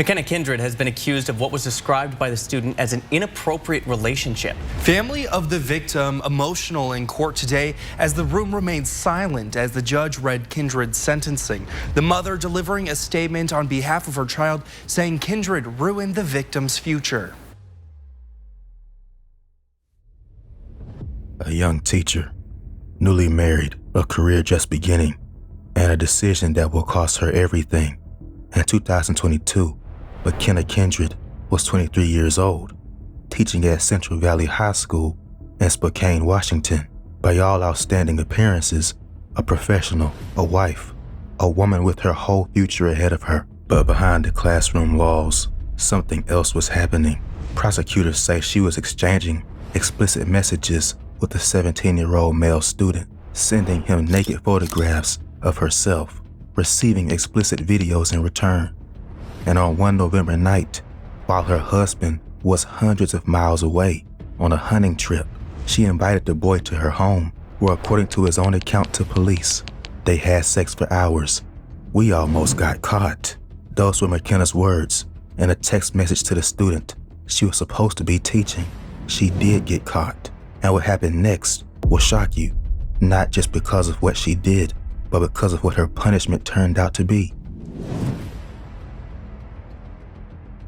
McKenna Kindred has been accused of what was described by the student as an inappropriate relationship. Family of the victim emotional in court today as the room remained silent as the judge read Kindred's sentencing. The mother delivering a statement on behalf of her child saying Kindred ruined the victim's future. A young teacher, newly married, a career just beginning, and a decision that will cost her everything. In 2022, McKenna Kindred was 23 years old, teaching at Central Valley High School in Spokane, Washington. By all outstanding appearances, a professional, a wife, a woman with her whole future ahead of her. But behind the classroom walls, something else was happening. Prosecutors say she was exchanging explicit messages with a 17-year-old male student, sending him naked photographs of herself, receiving explicit videos in return. And on one November night, while her husband was hundreds of miles away on a hunting trip, she invited the boy to her home, where according to his own account to police, they had sex for hours. "We almost got caught." Those were McKenna's words in a text message to the student she was supposed to be teaching. She did get caught, and what happened next will shock you, not just because of what she did, but because of what her punishment turned out to be.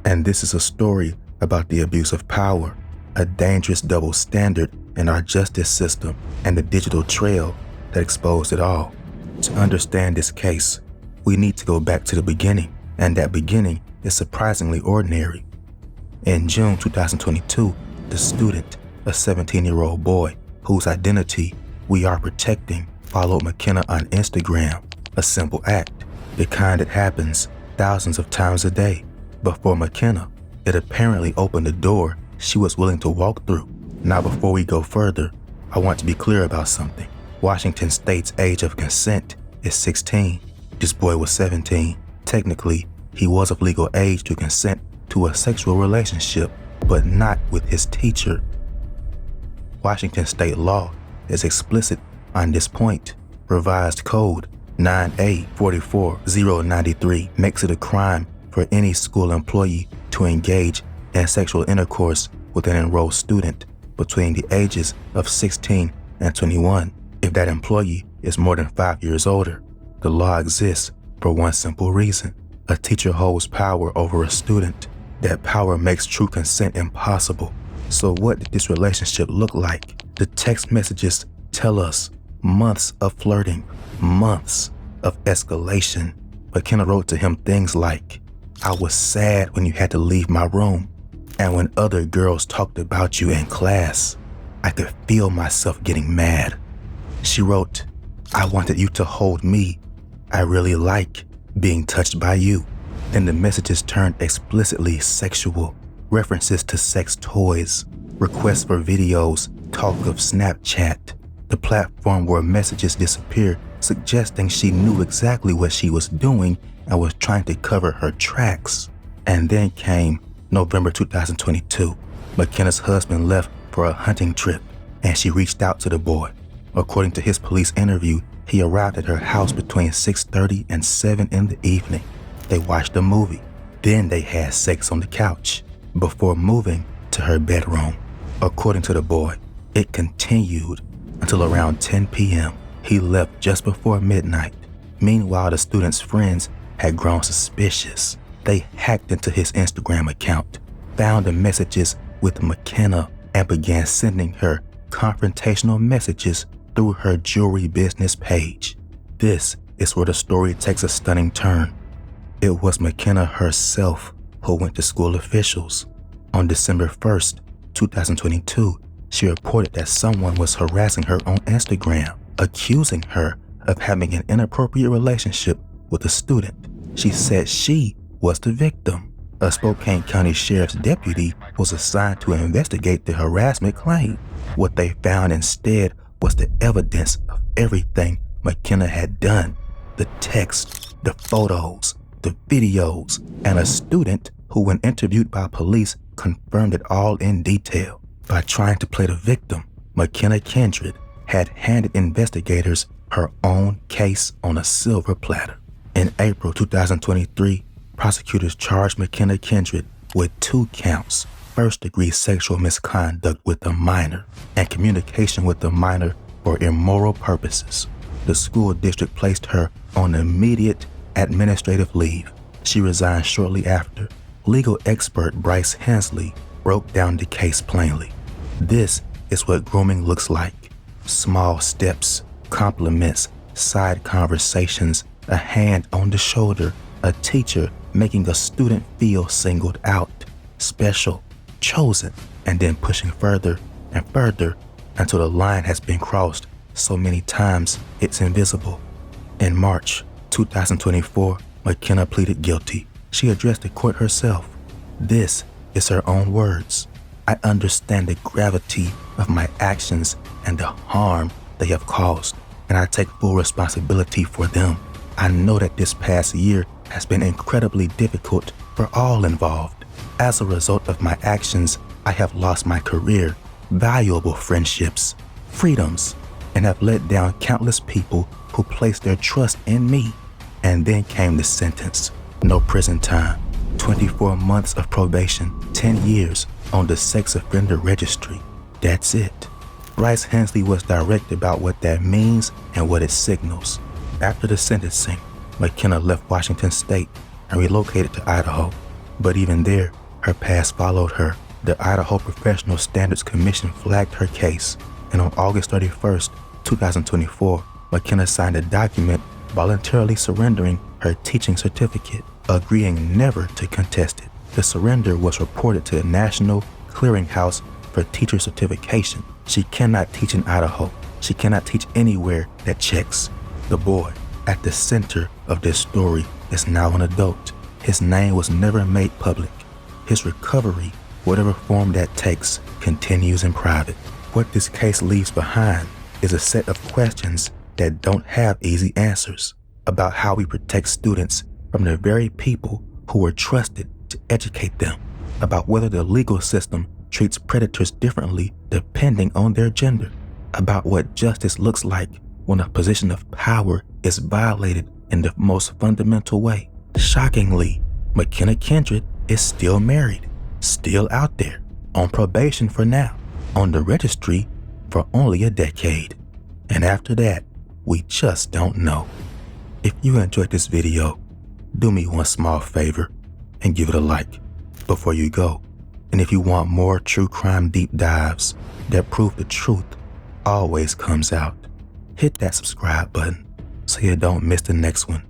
And this is a story about the abuse of power, a dangerous double standard in our justice system, and the digital trail that exposed it all. To understand this case, we need to go back to the beginning, and that beginning is surprisingly ordinary. In June 2022, the student, a 17-year-old boy whose identity we are protecting, followed McKenna on Instagram, a simple act, the kind that happens thousands of times a day. But for McKenna, it apparently opened a door she was willing to walk through. Now, before we go further, I want to be clear about something. Washington State's age of consent is 16. This boy was 17. Technically, he was of legal age to consent to a sexual relationship, but not with his teacher. Washington State law is explicit on this point. Revised Code 9A44093 makes it a crime for any school employee to engage in sexual intercourse with an enrolled student between the ages of 16 and 21 if that employee is more than 5 years older. The law exists for one simple reason. A teacher holds power over a student. That power makes true consent impossible. So what did this relationship look like? The text messages tell us months of flirting, months of escalation. McKenna wrote to him things like, "I was sad when you had to leave my room, and when other girls talked about you in class, I could feel myself getting mad." She wrote, "I wanted you to hold me. I really like being touched by you." Then the messages turned explicitly sexual, references to sex toys, requests for videos, talk of Snapchat, the platform where messages disappear, suggesting she knew exactly what she was doing and was trying to cover her tracks. And then came November 2022. McKenna's husband left for a hunting trip, and she reached out to the boy. According to his police interview, he arrived at her house between 6:30 and 7 in the evening. They watched a movie. Then they had sex on the couch before moving to her bedroom. According to the boy, it continued until around 10 p.m. He left just before midnight. Meanwhile, the student's friends had grown suspicious. They hacked into his Instagram account, found the messages with McKenna, and began sending her confrontational messages through her jewelry business page. This is where the story takes a stunning turn. It was McKenna herself who went to school officials. On December 1st, 2022, she reported that someone was harassing her on Instagram, accusing her of having an inappropriate relationship with a student. She said she was the victim. A Spokane County Sheriff's deputy was assigned to investigate the harassment claim. What they found instead was the evidence of everything McKenna had done: the text, the photos, the videos, and a student who, when interviewed by police, confirmed it all in detail. By trying to play the victim, McKenna Kindred had handed investigators her own case on a silver platter. In April 2023, prosecutors charged McKenna Kindred with 2 counts: first-degree sexual misconduct with a minor and communication with a minor for immoral purposes. The school district placed her on immediate administrative leave. She resigned shortly after. Legal expert Bryce Hensley broke down the case plainly. This is what grooming looks like: small steps, compliments, side conversations, a hand on the shoulder, a teacher making a student feel singled out, special, chosen, and then pushing further and further until the line has been crossed so many times it's invisible. In March 2024, McKenna pleaded guilty. She addressed the court herself. This is her own words. "I understand the gravity of my actions and the harm they have caused, and I take full responsibility for them. I know that this past year has been incredibly difficult for all involved. As a result of my actions, I have lost my career, valuable friendships, freedoms, and have let down countless people who placed their trust in me." And then came the sentence: no prison time, 24 months of probation, 10 years on the sex offender registry. That's it. Bryce Hensley was direct about what that means and what it signals. After the sentencing, McKenna left Washington State and relocated to Idaho. But even there, her past followed her. The Idaho Professional Standards Commission flagged her case, and on August 31st, 2024, McKenna signed a document voluntarily surrendering her teaching certificate, agreeing never to contest it. The surrender was reported to the National Clearinghouse for Teacher Certification. She cannot teach in Idaho. She cannot teach anywhere that checks. The boy at the center of this story is now an adult. His name was never made public. His recovery, whatever form that takes, continues in private. What this case leaves behind is a set of questions that don't have easy answers about how we protect students from the very people who were trusted to educate them, about whether the legal system treats predators differently depending on their gender, about what justice looks like when a position of power is violated in the most fundamental way. Shockingly, McKenna Kindred is still married, still out there, on probation for now, on the registry for only a decade. And after that, we just don't know. If you enjoyed this video, do me one small favor and give it a like before you go. And if you want more true crime deep dives that prove the truth always comes out, hit that subscribe button so you don't miss the next one.